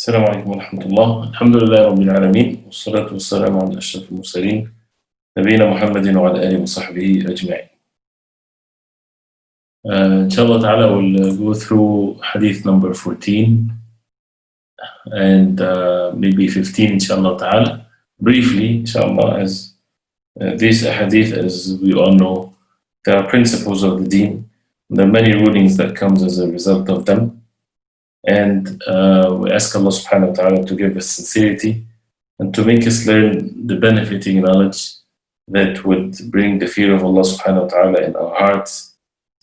السلام عليكم ورحمة الله. الحمد لله رب العالمين، والصلاة والسلام على أشرف المرسلين نبينا محمد وعلى آله وصحبه أجمعين. Inshallah ta'ala, we'll go through hadith number 14 and maybe 15 inshallah ta'ala. Briefly, inshallah, as these hadith, as we all know, there are principles of the deen. There are many rulings that comes as a result of them. And we ask Allah subhanahu wa ta'ala to give us sincerity and to make us learn the benefiting knowledge that would bring the fear of Allah subhanahu wa ta'ala in our hearts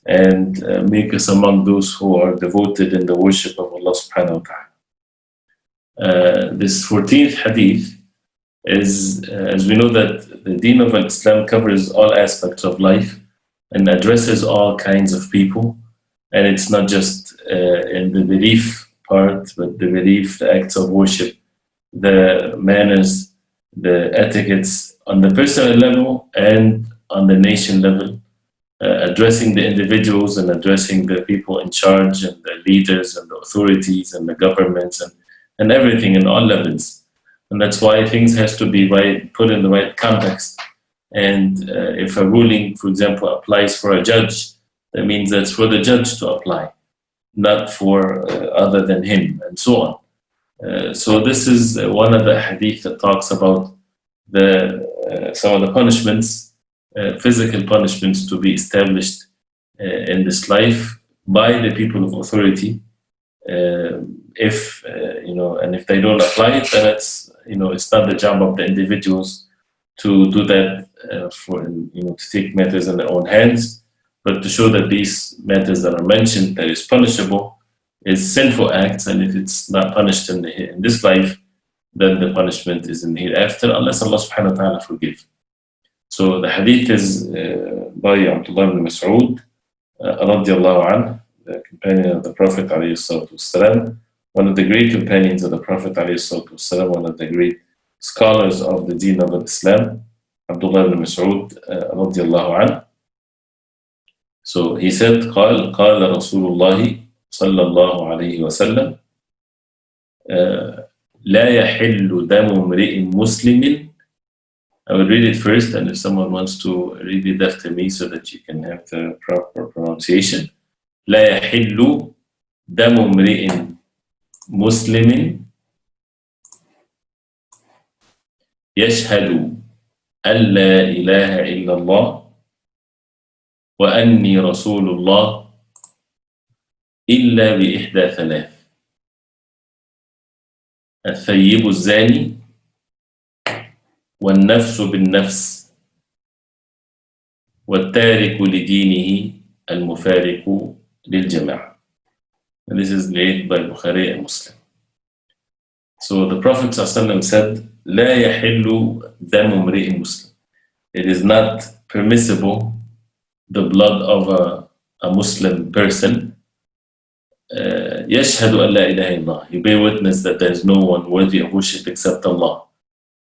and make us among those who are devoted in the worship of Allah subhanahu wa ta'ala. This 14th hadith is, as we know, that the deen of Islam covers all aspects of life and addresses all kinds of people. And it's not just in the belief part, but the belief, the acts of worship, the manners, the etiquettes on the personal level and on the nation level, addressing the individuals and addressing the people in charge and the leaders and the authorities and the governments and everything in all levels. And that's why things has to be put in the right context. And if a ruling, for example, applies for a judge, that means that's for the judge to apply, not for other than him, and so on. So this is one of the hadith that talks about some of the punishments, physical punishments to be established in this life by the people of authority. If they don't apply it, then it's not the job of the individuals to do that to take matters in their own hands. But to show that these matters that are mentioned that is punishable is sinful acts, and if it's not punished in this life, then the punishment is in the hereafter, unless Allah subhanahu wa ta'ala forgive. So the hadith is by Abdullah Ibn Masud, radiallahu anhu, the companion of the Prophet alayhi salatu wasalam, one of the great companions of the Prophet alayhi salatu wasalam, one of the great scholars of the deen of Islam, Abdullah Ibn Masud, radiallahu anhu. So he said, قال رسول الله صلى الله عليه وسلم لا يحل دم امرئ مسلم. I will read it first, and if someone wants to read it after me so that you can have the proper pronunciation. لا يحل دم امرئ مسلم يشهد أن لا إله إلا الله وأني رسول الله إلا بإحدى ثلاث: الثيب الزاني والنفس بالنفس والتارك لدينه المفارق للجماعة. And this is read by Al-Bukhari Muslim. So the Prophet ﷺ said, لا يحل دم امرئ مسلم. It is not permissible the blood of a Muslim person. يشهد أن لا إله إلا الله. He bear witness that there is no one worthy of worship except Allah.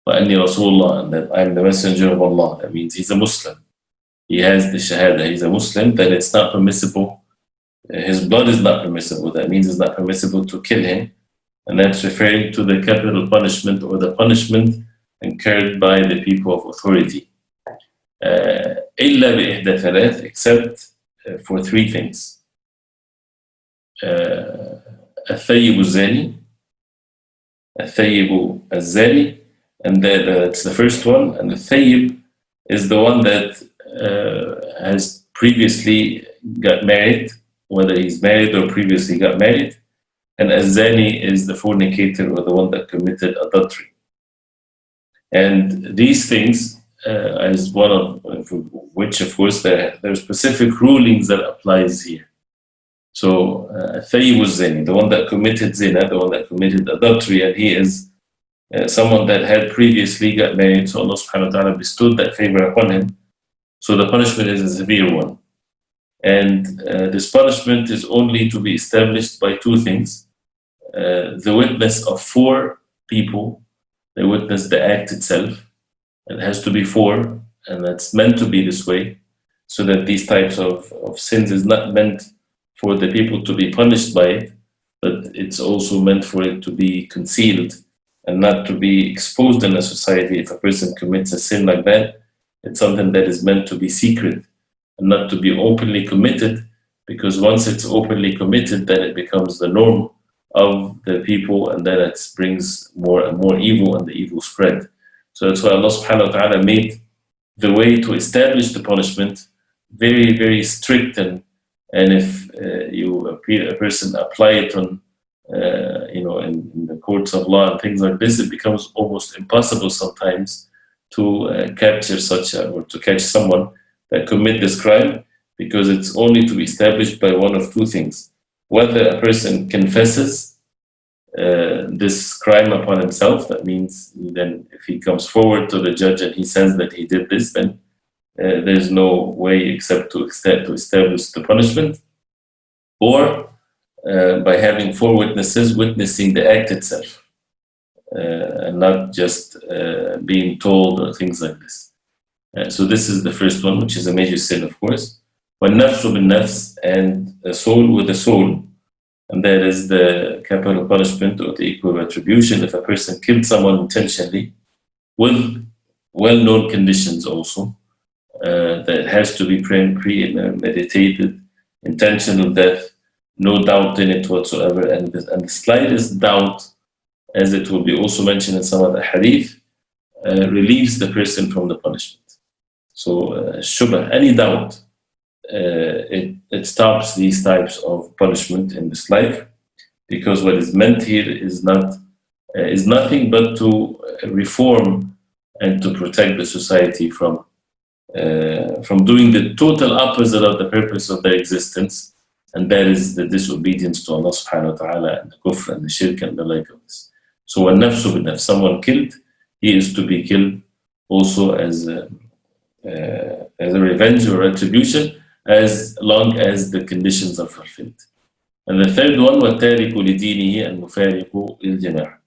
وأني رسول الله, and that I am the messenger of Allah. That means he's a Muslim. He has the shahada. He's a Muslim. Then it's not permissible. His blood is not permissible. That means it's not permissible to kill him. And that's referring to the capital punishment or the punishment incurred by the people of authority. إلا بإحدى ثلاث, except for three things. الثيب الزاني, الثيب الزاني, and that's the first one. And the thayyib is the one that has previously got married, whether he's married or previously got married. And az-zani is the fornicator, or the one that committed adultery. And these things, as one of which, of course, there are specific rulings that applies here. So, thayyib az-zani, the one that committed zina, the one that committed adultery, and he is someone that had previously got married, so Allah subhanahu wa ta'ala bestowed that favor upon him. So the punishment is a severe one. And this punishment is only to be established by two things. The witness of four people, they witness the act itself. It has to be four, and that's meant to be this way, so that these types of sins is not meant for the people to be punished by it, but it's also meant for it to be concealed and not to be exposed in a society. If a person commits a sin like that, it's something that is meant to be secret and not to be openly committed, because once it's openly committed, then it becomes the norm of the people, and then it brings more and more evil, and the evil spread. So that's why Allah subhanahu wa ta'ala made the way to establish the punishment very, very strict, and if a person apply it on in the courts of law and things like this, it becomes almost impossible sometimes to capture or to catch someone that commit this crime, because it's only to be established by one of two things: whether a person confesses this crime upon himself. That means then if he comes forward to the judge and he says that he did this, then there's no way except to establish the punishment, or by having four witnesses witnessing the act itself, and not just being told or things like this. So this is the first one, which is a major sin, of course. وَالنَّفْسُ بِالنَّفْسِ, and a soul with a soul, and that is the capital punishment or the equal retribution if a person killed someone intentionally, with well-known conditions also, that has to be premeditated, intentional death, no doubt in it whatsoever, and the slightest doubt, as it will be also mentioned in some of the hadith, relieves the person from the punishment. So shubha, any doubt, it stops these types of punishment in this life, because what is meant here is nothing but to reform and to protect the society from doing the total opposite of the purpose of their existence, and that is the disobedience to Allah subhanahu wa ta'ala, and the kufr and the shirk and the like of this. So when nafsu bin nafs, someone killed, he is to be killed also as a revenge or retribution, as long as the conditions are fulfilled. And the third one, وَالتَّارِكُ لِدِينِهِ الْمُفَارِقُ لِلْجَمَاعَةِ.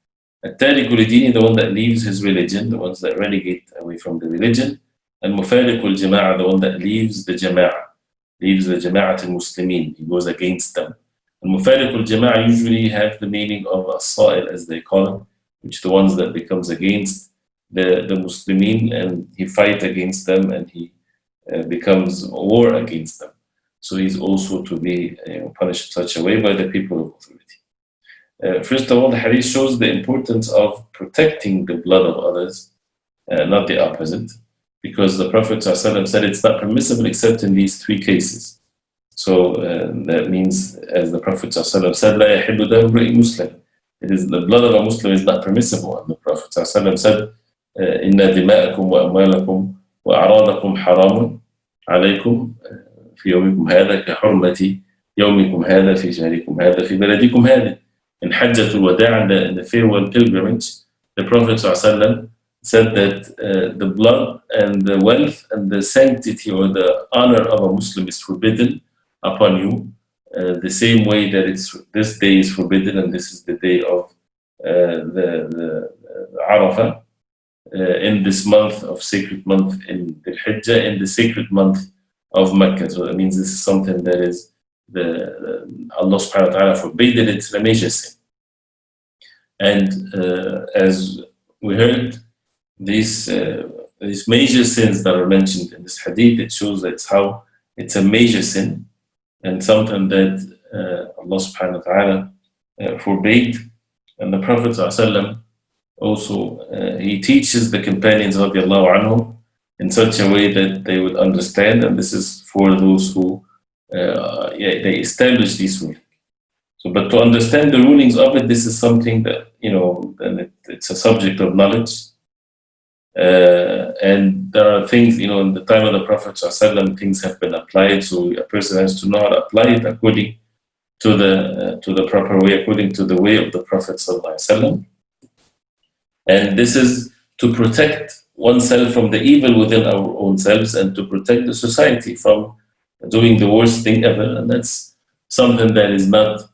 التَّارِكُ لِدِينِهِ, the one that leaves his religion, the ones that renegade away from the religion. And مُفَارِقُ الْجَمَاعَةِ, the one that leaves the jama'ah, leaves the jama'at al-Muslimin, he goes against them. And مُفَارِقُ الْجَمَاعَةِ usually have the meaning of as-sa'il, as they call them, which the ones that becomes against the Muslimin, and he fight against them, and he becomes war against them. So he's also to be punished in such a way by the people of authority. First of all, the hadith shows the importance of protecting the blood of others, not the opposite, because the Prophet ﷺ said it's not permissible except in these three cases. So that means, as the Prophet ﷺ said, لا يحل دم امرئ مسلم. It is the blood of a Muslim is not permissible. And the Prophet ﷺ said, إن دماءكم وأموالكم وأعراضكم حرام عليكم في يومكم هذا كحرمة يومكم هذا في شهركم هذا في بلدكم هذا. In Hajjatul Wada', in the farewell pilgrimage, the Prophet ﷺ said that the blood and the wealth and the sanctity or the honor of a Muslim is forbidden upon you, the same way that this day is forbidden, and this is the day of the Arafah, in this month of sacred month in the Hijjah, in the sacred month of Mecca. So that means this is something that is Allah subhanahu wa ta'ala forbade. It's a major sin. And as we heard, these major sins that are mentioned in this hadith, it shows that it's a major sin and something that Allah subhanahu wa ta'ala forbade. And the Prophet ﷺ also, he teaches the companions radiallahu anhum in such a way that they would understand, and this is for those who they establish these rulings. So, but to understand the rulings of it, this is something that, and it's a subject of knowledge. And there are things, in the time of the Prophet ﷺ, things have been applied, so a person has to know how to apply it according to the proper way, according to the way of the Prophet ﷺ. And this is to protect oneself from the evil within our own selves, and to protect the society from doing the worst thing ever. And that's something that is not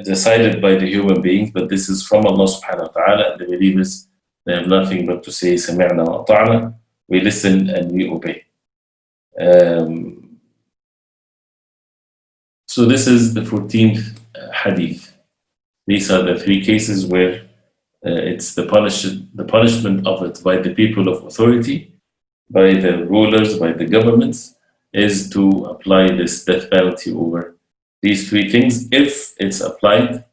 decided by the human beings, but this is from Allah subhanahu wa ta'ala, and the believers, they have nothing but to say, سَمِعْنَا وَأَطَعْنَا, we listen and we obey. So this is the 14th Hadith. These are the three cases where it's the punishment of it by the people of authority, by the rulers, by the governments, is to apply this death penalty over these three things if it's applied,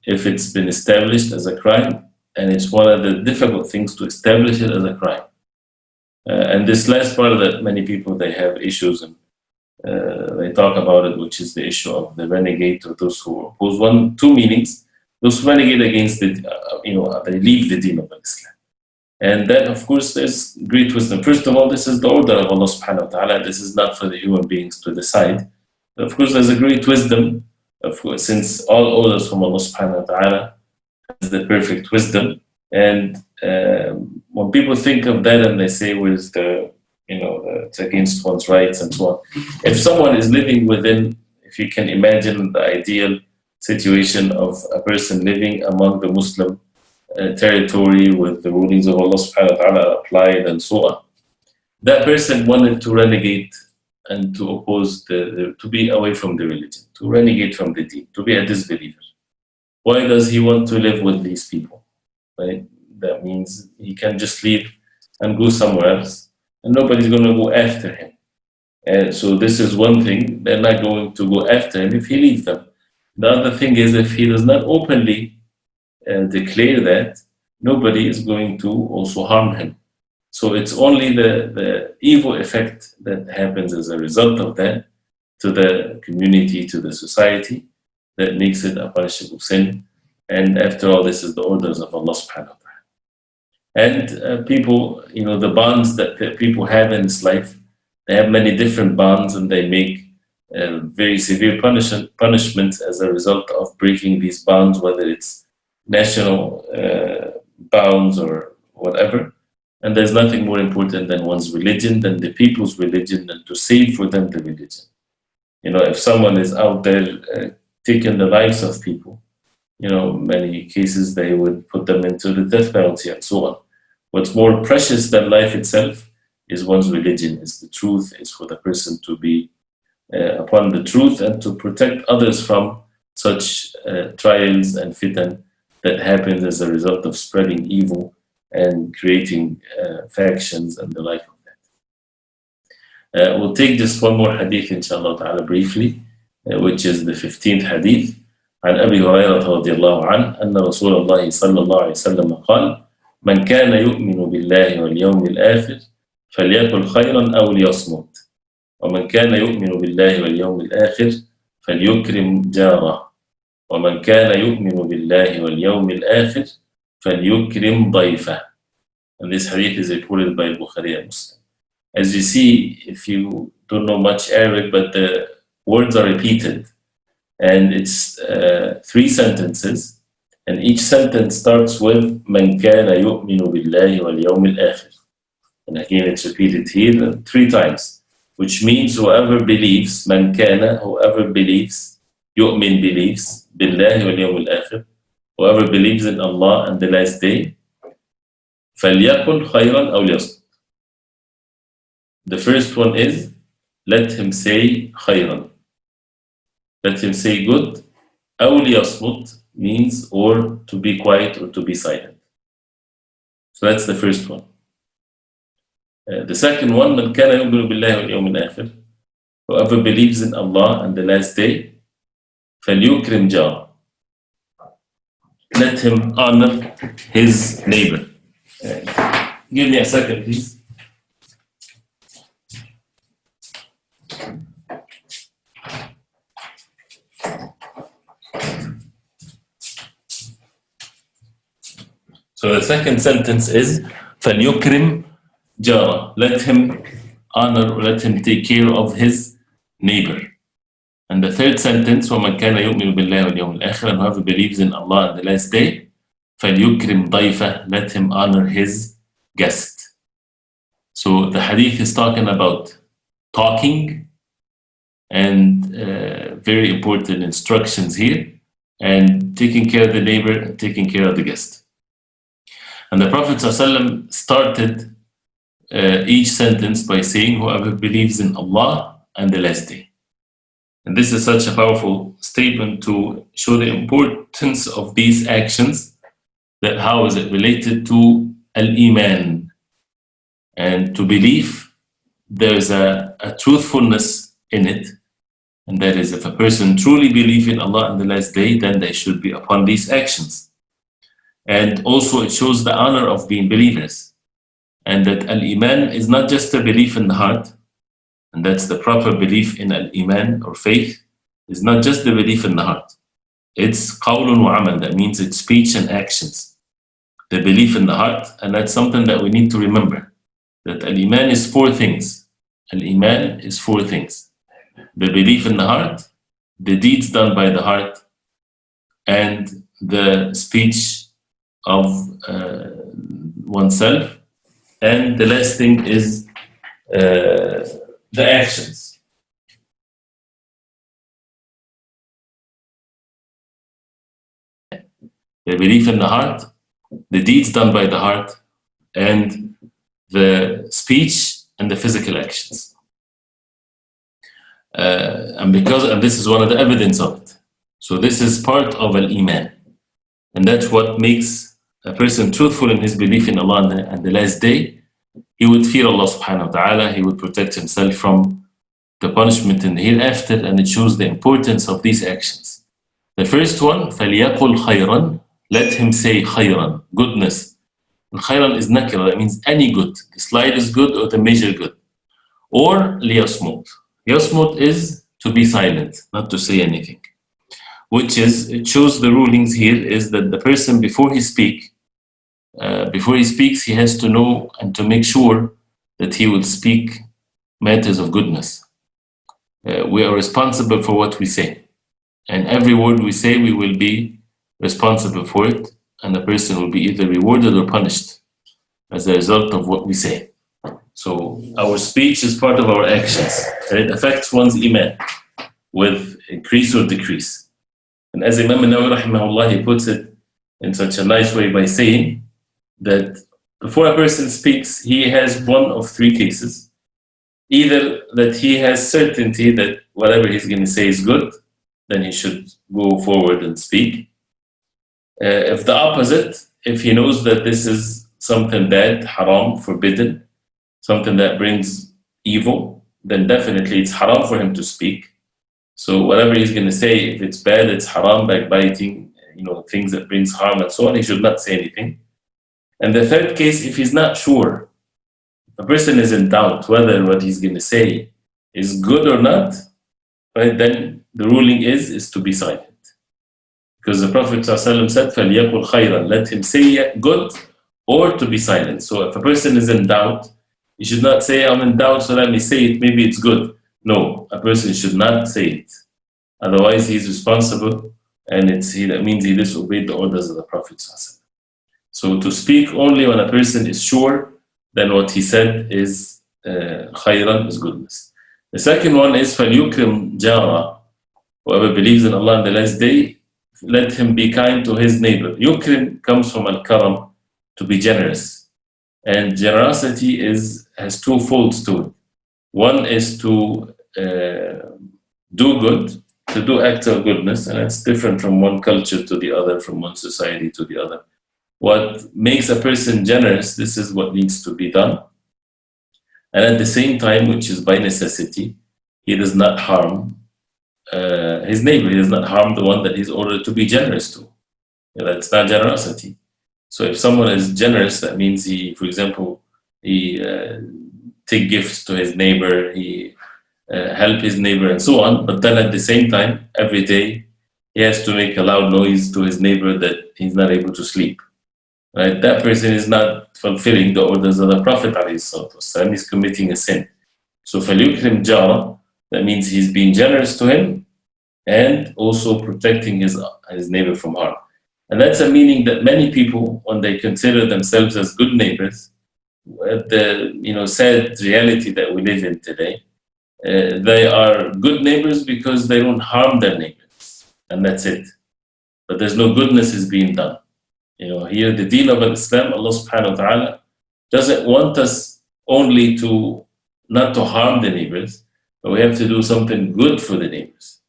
if it's been established as a crime, and it's one of the difficult things to establish it as a crime. And this last part of that, many people, they have issues and they talk about it, which is the issue of the renegade, or those who oppose two meanings. Those who renegade against it, they leave the deen of Islam. And then, of course, there's great wisdom. First of all, this is the order of Allah subhanahu wa ta'ala. This is not for the human beings to decide. But of course, there's a great wisdom, of course, since all orders from Allah subhanahu wa ta'ala has the perfect wisdom. And when people think of that and they say, where's it's against one's rights and so on. If someone is living within, if you can imagine the ideal situation of a person living among the Muslim territory with the rulings of Allah subhanahu wa ta'ala applied and so on. That person wanted to renegade and to oppose to be away from the religion, to renegade from the deen, to be a disbeliever. Why does he want to live with these people? Right? That means he can just leave and go somewhere else, and nobody's going to go after him. And so this is one thing, they're not going to go after him if he leaves them. The other thing is, if he does not openly declare that, nobody is going to also harm him. So it's only the evil effect that happens as a result of that to the community, to the society, that makes it a punishable sin. And after all, this is the orders of Allah subhanahu wa ta'ala. And people, the bonds that people have in this life, they have many different bonds, and they make very severe punishments as a result of breaking these bonds, whether it's national bounds or whatever. And there's nothing more important than one's religion, than the people's religion, and to save for them the religion. If someone is out there taking the lives of people, many cases they would put them into the death penalty and so on. What's more precious than life itself is one's religion, is the truth, is for the person to be upon the truth and to protect others from such trials and fitan that happens as a result of spreading evil and creating factions and the like of that. We'll take just one more hadith, inshallah ta'ala, briefly, which is the 15th hadith. عن أبي هريرة رضي الله عنه أن رسول الله صلى الله عليه وسلم قال: من كان يؤمن بالله واليوم الآخر فليقل خيرا أو ليصمت، ومن كان يؤمن بالله واليوم الآخر فليكرم جاره، ومن كان يؤمن بالله واليوم الآخر فليكرم ضيفه. And this hadith is reported by Al-Bukhari Muslim. As you see, if you don't know much Arabic, but the words are repeated, and it's 3 sentences, and each sentence starts with من كان يؤمن بالله واليوم الآخر. And again, it's repeated here 3 times, which means whoever believes, من كان, whoever believes, يؤمن believes, بالله واليوم الآخر, whoever believes in Allah and the last day, فليكن خيرا أو ليصمت. The first one is, let him say خيرا. Let him say good. أو ليصمت means or to be quiet or to be silent. So that's the first one. The second one, من كان يؤمن بالله واليوم الآخر, whoever believes in Allah and the last day, فليكرم جاره. Let him honor his neighbor. Give me a second, please. So the second sentence is فَلْيُكْرِمْ جَارَهُ. Let him honor, or let him take care of his neighbor. And the third sentence, وَمَنْ كَانَ يُؤْمِنُ بِاللَّهِ وَالْيَوْمِ الْآخِرِ, and whoever believes in Allah and the last day, فَلْيُكْرِمْ ضَيْفَهُ, let him honor his guest. So the hadith is talking about talking and very important instructions here, and taking care of the neighbor and taking care of the guest. And the Prophet ﷺ started each sentence by saying, whoever believes in Allah and the last day. And this is such a powerful statement to show the importance of these actions, that how is it related to Al-Iman. And to believe, there's a truthfulness in it. And that is, if a person truly believes in Allah and the last day, then they should be upon these actions. And also it shows the honor of being believers. And that Al-Iman is not just a belief in the heart, and that's the proper belief in Al-Iman or faith, is not just the belief in the heart. It's qawlun wa amal, that means it's speech and actions. The belief in the heart, and that's something that we need to remember, that Al-Iman is four things. Al-Iman is four things. The belief in the heart, the deeds done by the heart, and the speech of oneself, and the last thing is the actions. The belief in the heart, the deeds done by the heart, and the speech and the physical actions. And this is one of the evidence of it. So this is part of Al-Iman. And that's what makes a person truthful in his belief in Allah and the last day. He would fear Allah subhanahu wa ta'ala, he would protect himself from the punishment in the hereafter, and it shows the importance of these actions. The first one, فَلْيَقُلْ خَيْرًا, let him say khayran, goodness. And khayran is nakira, that means any good. The slightest good or the major good. Or liyasmut. Yasmut is to be silent, not to say anything. Which is, it shows the rulings here is that the person before he speaks, he has to know and to make sure that he will speak matters of goodness. We are responsible for what we say. And every word we say, we will be responsible for it, and the person will be either rewarded or punished as a result of what we say. So our speech is part of our actions, and it affects one's iman with increase or decrease. And as Imam Nawawi rahimahullah, he puts it in such a nice way by saying that before a person speaks, he has one of three cases. Either that he has certainty that whatever he's going to say is good, then he should go forward and speak. If the opposite, if he knows that this is something bad, haram, forbidden, something that brings evil, then definitely it's haram for him to speak. So whatever he's going to say, if it's bad, it's haram, backbiting, things that brings harm and so on, he should not say anything. And the third case, if he's not sure, a person is in doubt whether what he's going to say is good or not, right, then the ruling is to be silent. Because the Prophet ﷺ said, فَلْيَقُلْ خَيْرًا, let him say good or to be silent. So if a person is in doubt, he should not say, I'm in doubt, so let me say it, maybe it's good. No, a person should not say it. Otherwise, he's responsible, and that means he disobeyed the orders of the Prophet ﷺ. So to speak only when a person is sure, then what he said is khayran, is goodness. The second one is فَلْيُكْرِمْ جَارًا, whoever believes in Allah and the last day, let him be kind to his neighbor. Yukrim comes from al-karam, to be generous. And generosity has two folds to it. One is to do good, to do acts of goodness, and it's different from one culture to the other, from one society to the other. What makes a person generous, this is what needs to be done. And at the same time, which is by necessity, he does not harm his neighbor. He does not harm the one that he's ordered to be generous to. That's not generosity. So if someone is generous, that means he, for example, he take gifts to his neighbor, he help his neighbor and so on, but then at the same time, every day, he has to make a loud noise to his neighbor that he's not able to sleep. Right? That person is not fulfilling the orders of the Prophet ﷺ. He's committing a sin. So فَلْيُكْرِمْ جَارًا, that means he's being generous to him and also protecting his neighbor from harm. And that's a meaning that many people, when they consider themselves as good neighbors, the sad reality that we live in today, they are good neighbors because they don't harm their neighbors, and that's it. But there's no goodness is being done. Here the deen of Islam, Allah subhanahu wa ta'ala doesn't want us only to not to harm the neighbors, but we have to do something good for the neighbors.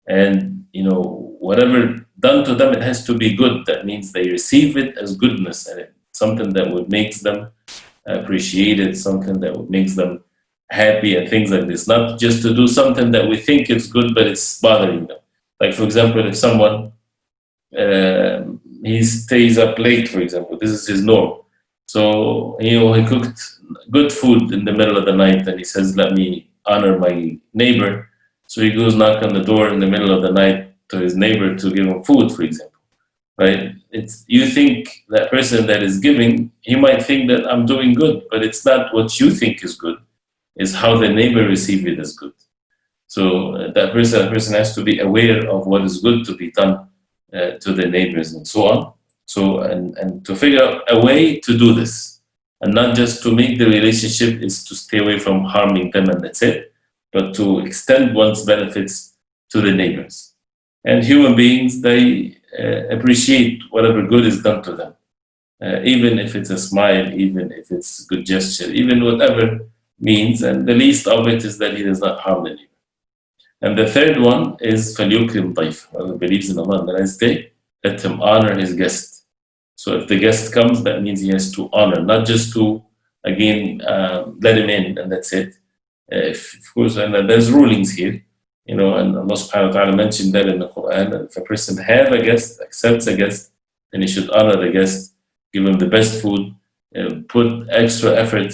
And whatever done to them, it has to be good. That means they receive it as goodness, and it's something that would make them appreciate it, something that would make them happy, and things like this. Not just to do something that we think is good, but it's bothering them. Like, for example, if someone he stays up late, for example, this is his norm. So he cooked good food in the middle of the night, and he says, "Let me honor my neighbor." So he goes knock on the door in the middle of the night to his neighbor to give him food, for example. Right? You think that person that is giving, he might think that I'm doing good, but it's not what you think is good. It's how the neighbor receives it as good. So that person has to be aware of what is good to be done to the neighbors and so on. So and to figure out a way to do this, and not just to make the relationship is to stay away from harming them and that's it, but to extend one's benefits to the neighbors. And human beings, they appreciate whatever good is done to them, even if it's a smile, even if it's a good gesture, even whatever means. And the least of it is that he does not harm the neighbor. And the third one is فَلْيُكْرِمْ ضَيْفَهُ. Whoever believes in Allah on the last day, let him honor his guest. So if the guest comes, that means he has to honor, not just to, again, let him in and that's it. Of course, and there's rulings here, and Allah subhanahu wa ta'ala mentioned that in the Quran. If a person have a guest, accepts a guest, then he should honor the guest, give him the best food, put extra effort,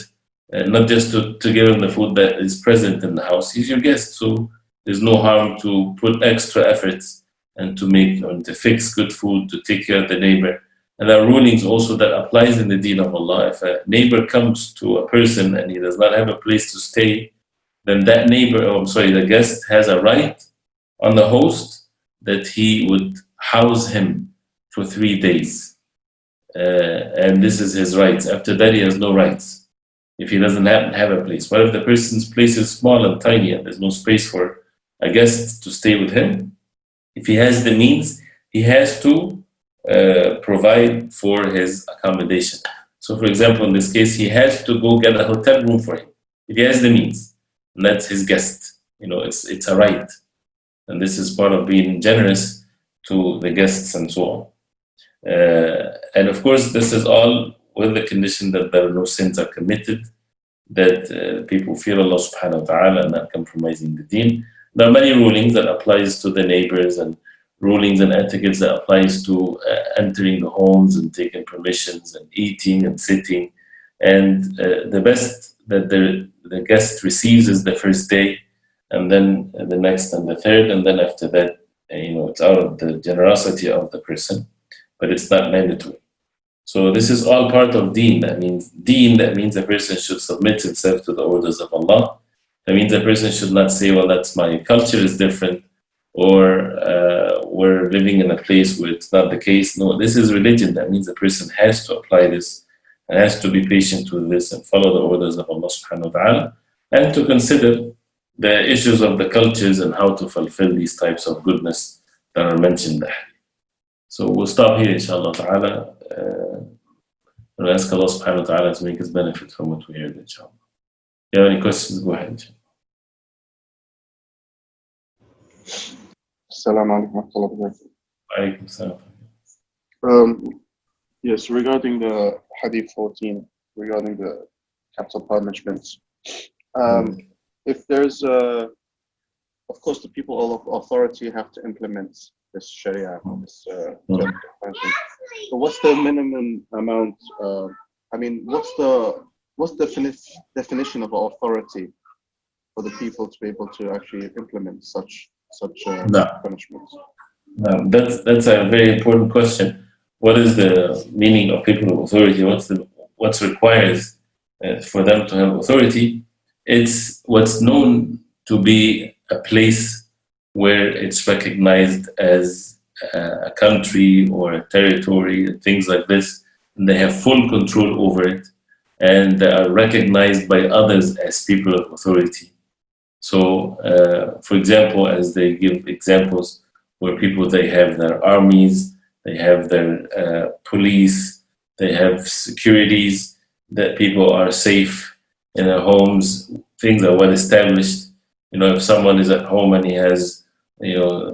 not just to give him the food that is present in the house. He's your guest, so there's no harm to put extra efforts and to fix good food, to take care of the neighbor. And there are rulings also that applies in the deen of Allah. If a neighbor comes to a person and he does not have a place to stay, then that the guest has a right on the host that he would house him for 3 days. And this is his rights. After that, he has no rights if he doesn't have a place. What if the person's place is small and tiny and there's no space for a guest to stay with him? If he has the means, he has to provide for his accommodation. So, for example, in this case, he has to go get a hotel room for him if he has the means. And that's his guest. It's a right. And this is part of being generous to the guests and so on. And of course, this is all with the condition that there are no sins are committed, that people fear Allah subhanahu wa ta'ala and not compromising the deen. There are many rulings that applies to the neighbors, and rulings and etiquettes that applies to entering the homes and taking permissions and eating and sitting. And the best that the guest receives is the first day, and then the next and the third, and then after that, it's out of the generosity of the person, but it's not mandatory. So this is all part of deen. That means a person should submit himself to the orders of Allah. That means a person should not say, well, that's my culture is different, or we're living in a place where it's not the case. No, this is religion. That means a person has to apply this and has to be patient with this and follow the orders of Allah subhanahu wa ta'ala, and to consider the issues of the cultures and how to fulfill these types of goodness that are mentioned there. So we'll stop here, inshallah ta'ala. We'll ask Allah subhanahu wa ta'ala to make us benefit from what we heard, inshallah. If you have any questions, go ahead, inshallah. Assalamu alaikum wa rahmatullahi wa barakatuh. Alaikum salam. Yes, regarding the Hadith 14, regarding the capital punishments, if there's of course, the people of authority have to implement this Sharia, this punishment. So what's the minimum amount? What's the definition of authority for the people to be able to actually implement such punishments? No, that's a very important question. What is the meaning of people of authority? What's required for them to have authority? It's what's known to be a place where it's recognized as a country or a territory, things like this, and they have full control over it, and they are recognized by others as people of authority. So, for example, as they give examples where people, they have their armies, they have their police, they have securities, that people are safe in their homes, things are well established. If someone is at home and he has,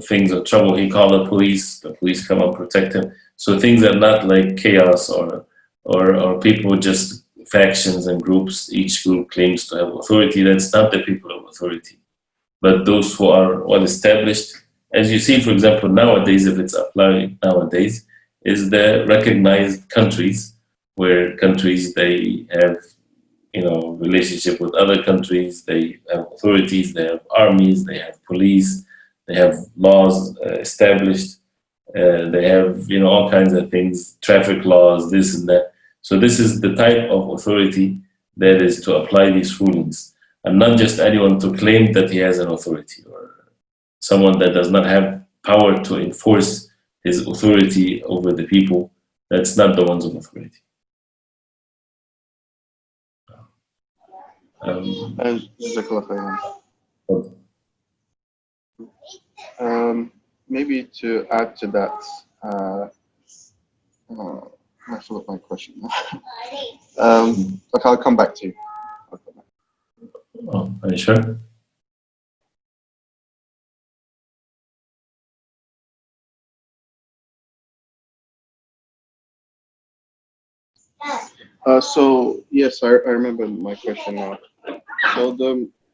things of trouble, he call the police come and protect him. So things are not like chaos or people just factions and groups. Each group claims to have authority. That's not the people of authority, but those who are well established. As you see, for example, nowadays, if it's applied nowadays, is the recognized countries where countries they have relationship with other countries, they have authorities, they have armies, they have police, they have laws established, they have all kinds of things, traffic laws, this and that. So this is the type of authority that is to apply these rulings, and not just anyone to claim that he has an authority, or someone that does not have power to enforce his authority over the people. That's not the ones of authority. Maybe to add to that, I forgot my question. But I'll come back to you. Are you sure? So yes, I remember my question now. So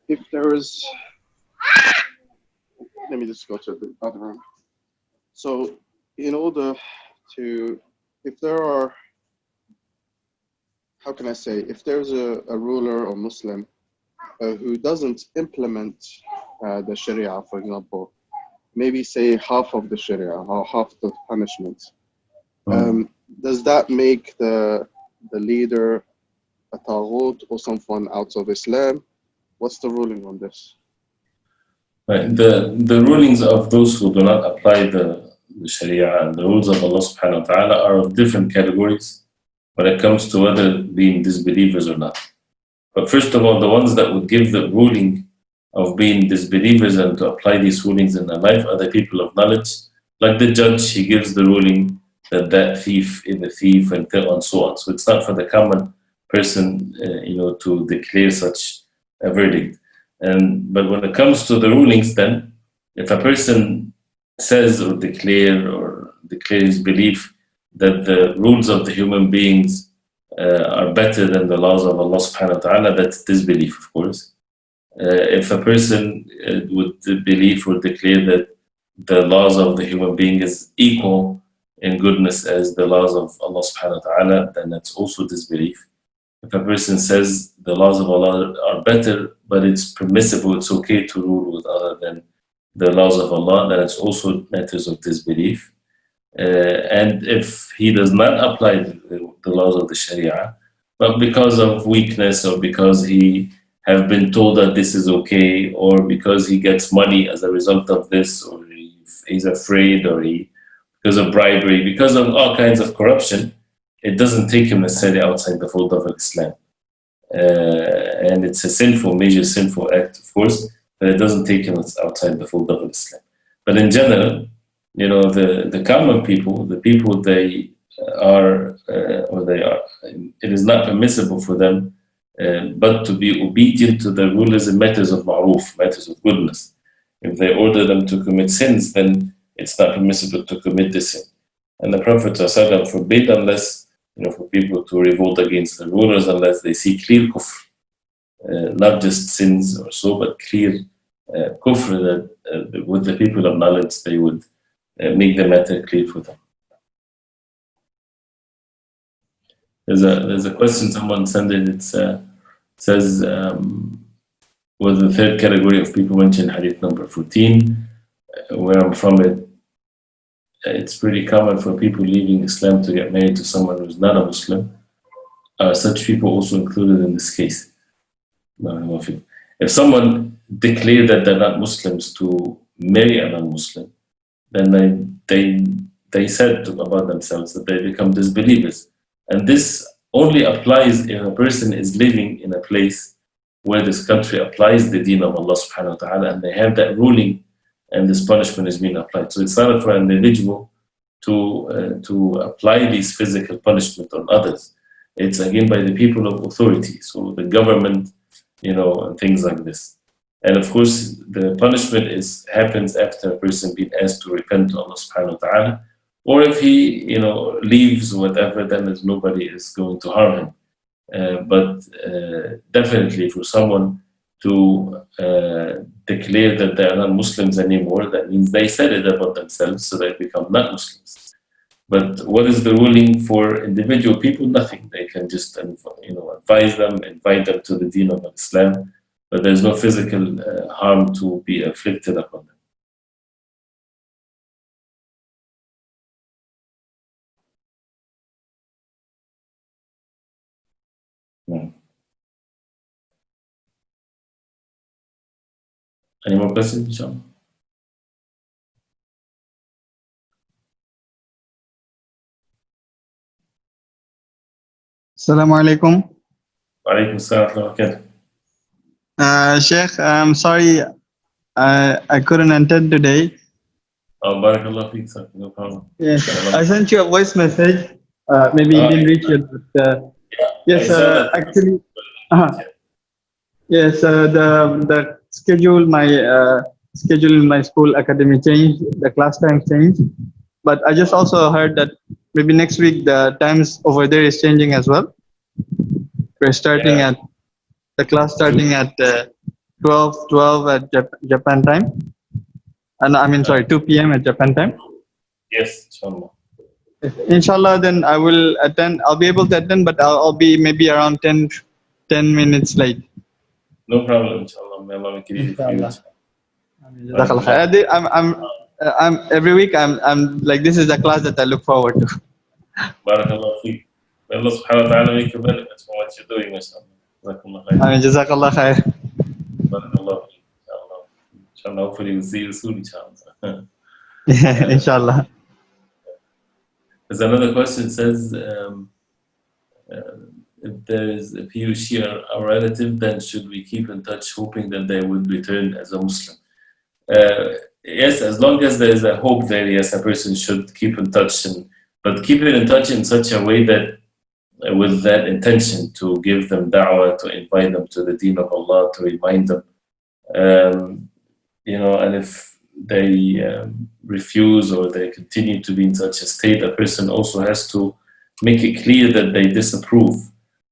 if there is, let me just go to the other room. So in order to, if there are, how can I say, if there's a ruler or Muslim who doesn't implement the Sharia, for example, maybe say half of the Sharia or half the punishments, does that make the leader a taghut or someone out of Islam? What's the ruling on this? Right. The rulings of those who do not apply the Sharia and the rules of Allah subhanahu wa ta'ala are of different categories when it comes to whether being disbelievers or not. But first of all, the ones that would give the ruling of being disbelievers and to apply these rulings in their life are the people of knowledge. Like the judge, he gives the ruling that that thief is a thief and so on. So it's not for the common person, to declare such a verdict. But when it comes to the rulings, then if a person says or declares his belief that the rules of the human beings are better than the laws of Allah subhanahu wa ta'ala, that's disbelief, of course. If a person would believe or declare that the laws of the human being is equal in goodness as the laws of Allah subhanahu wa ta'ala, then that's also disbelief. If a person says the laws of Allah are better, but it's permissible, it's okay to rule with other than the laws of Allah, then it's also matters of disbelief. And if he does not apply the laws of the Sharia, but because of weakness or because he have been told that this is okay, or because he gets money as a result of this, or he's afraid, or because of bribery, because of all kinds of corruption, it doesn't take him necessarily outside the fold of Islam. And it's a major sinful act, of course, but it doesn't take him outside the fold of Islam. But in general, the common people, the people it is not permissible for them but to be obedient to the rulers in matters of ma'ruf, matters of goodness. If they order them to commit sins, then it's not permissible to commit the sin. And the Prophet ﷺ forbade, unless for people to revolt against the rulers, unless they see clear kufr, not just sins or so, but clear kufr, that with the people of knowledge they would make the matter clear for them. There's a question someone sent in. It says, was the third category of people mentioned Hadith number 14. Where I'm from, it's pretty common for people leaving Islam to get married to someone who's not a Muslim. Are such people also included in this case? If someone declared that they're not Muslims to marry a non-Muslim, then they said about themselves that they become disbelievers. And this only applies if a person is living in a place where this country applies the deen of Allah subhanahu wa ta'ala, and they have that ruling and this punishment is being applied. So it's not for an individual to apply these physical punishment on others. It's again by the people of authority, so the government, and things like this. And of course, the punishment happens after a person being asked to repent to Allah subhanahu wa ta'ala. Or if he, leaves or whatever, then nobody is going to harm him. But definitely for someone to declare that they are not Muslims anymore, that means they said it about themselves, so they become not Muslims. But what is the ruling for individual people? Nothing. They can just advise them, invite them to the deen of Islam, but there's no physical harm to be inflicted upon them. Any more questions, inshallah? Assalamu alaikum. Wa alaikum assalam wa rahmatullah. Sheikh, I'm sorry I couldn't attend today. Oh, barakallah feek, sir. No problem. Yes, I sent you a voice message. Maybe it didn't reach you, but yes, actually, yes, the schedule in my school academy changed. The class time changed, but I just also heard that maybe next week the times over there is changing as well. We're starting at the class starting at 12 at Japan time, and I mean 2 p.m. at Japan time. Yes, inshallah. Inshallah, then I will attend. I'll be able to attend, but I'll be maybe around 10 minutes late. No problem, inshallah. May Allah make it easy for you. I'm every week. I'm like, this is the class that I look forward to. Barakallah feek. May Allah subhanahu wa ta'ala make you benefit from what you're doing, mashallah. Jazakallah khair. Jazakallah khair. Barakallah feek. Inshallah. Inshallah, hopefully we'll see you soon, inshallah. Inshallah. There's another question says, if he or she are our relative, then should we keep in touch hoping that they would return as a Muslim? Yes, as long as there is a hope there, yes, a person should keep in touch, but keep it in touch in such a way that with that intention to give them da'wah, to invite them to the deen of Allah, to remind them, and if they refuse or they continue to be in such a state, a person also has to make it clear that they disapprove.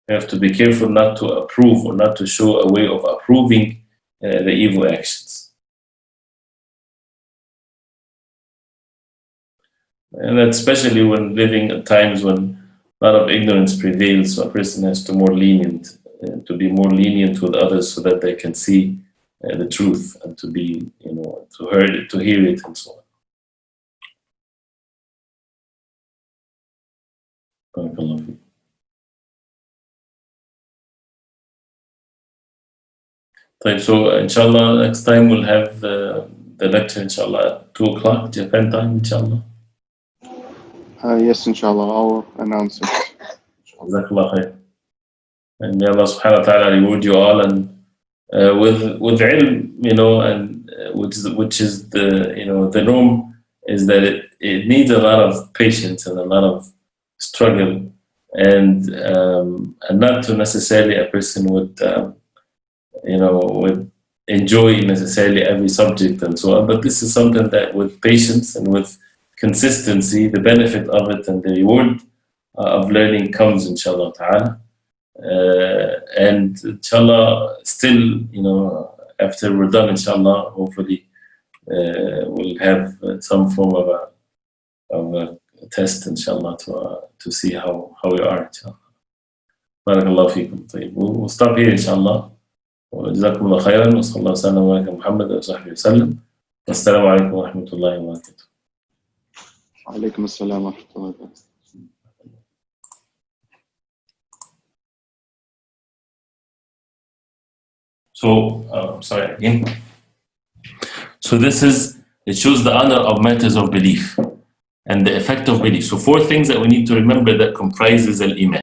You have to be careful not to approve or not to show a way of approving the evil actions. And that's especially when living at times when a lot of ignorance prevails, so a person has to be more lenient with others so that they can see the truth and to be, to hear it and so on. Barakallahu feek. So inshallah next time we'll have the lecture inshallah at 2 o'clock Japan time inshallah. Yes, inshallah, I'll announce it. Jazakallah khair. And may Allah subhanahu wa ta'ala reward you all and with ilm, and which is the norm is that it needs a lot of patience and a lot of struggle and not to necessarily a person would enjoy necessarily every subject and so on, but this is something that with patience and with consistency, the benefit of it and the reward of learning comes, inshallah ta'ala. And inshallah, still, after we're done, inshallah, hopefully we'll have some form of a test, inshallah, to see how we are, inshallah. Barakallahu feekum. We'll stop here, inshallah. وجزاكم الله خيرا وصلى الله وسلم على محمد وصحبه وسلم والسلام عليكم ورحمة الله وبركاته. وعليكم السلام ورحمة الله وبركاته. So, sorry again. So it shows the honor of matters of belief and the effect of belief. So 4 things that we need to remember that comprises al-iman.